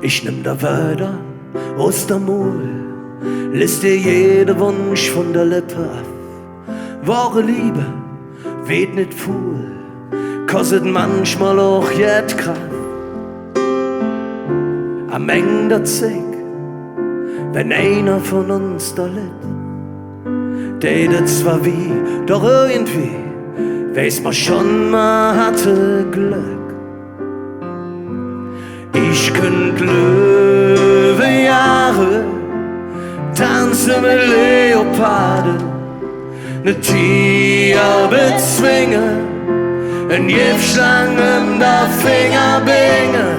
Ich nimm da Wörter aus der Mul, liest dir jeder Wunsch von der Lippe ab. Wahre Liebe weht nicht fuhl, kostet manchmal auch jet Kraft. Am Ende der Zick, wenn einer von uns da litt, datet zwar wie, doch irgendwie weiß man schon, man hatte Glück. Ich könnt Löwejahre tanzen mit Leoparden, ne Tier bezwingen, en Giftschlangen da Finger bingen.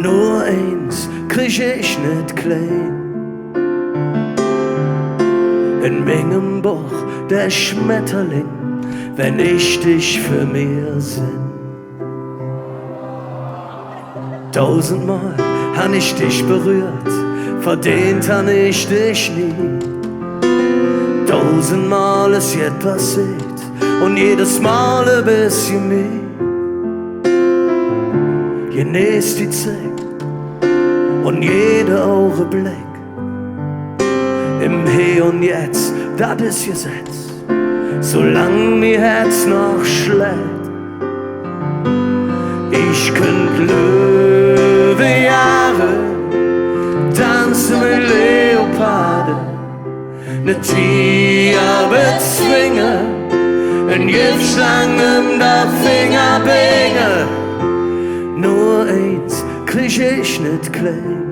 Nur eins krieg ich nicht klein, in meinem Buch der Schmetterling, wenn ich dich für mir sinn. 1000-mal han ich dich berührt, verdient han ich dich nie. 1000-mal ist jetzt passiert und jedes Mal ein bisschen mehr. Genießt die Zeit und jeder Augenblick im Hier und Jetzt, das ist Gesetz, solang mir Herz noch schlägt. Ich könnt Löwejahre tanzen mit Leoparden, ne Tier bezwingen, en Giftschlangen da Finger bingen. Nur eins krieg ich nicht klein,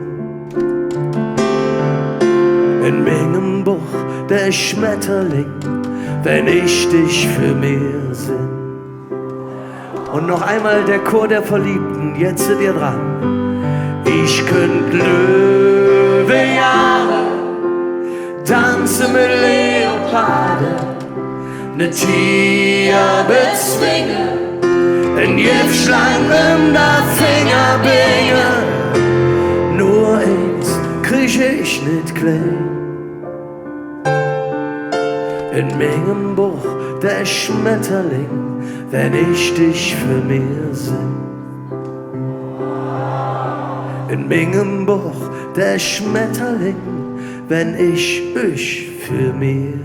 in meinem Buch der Schmetterling, wenn ich dich für mir sinn. Und noch einmal der Chor der Verliebten, jetzt seid ihr dran. Ich könnt Löwejahre tanzen mit Leoparden, ne Tier bezwingen, en Giftschlangen da Finger bingen. Nur eins krieg ich nicht klein, in meinem Buch der Schmetterling, wenn ich dich für mir sinn. In meinem Buch der Schmetterling, wenn ich für mir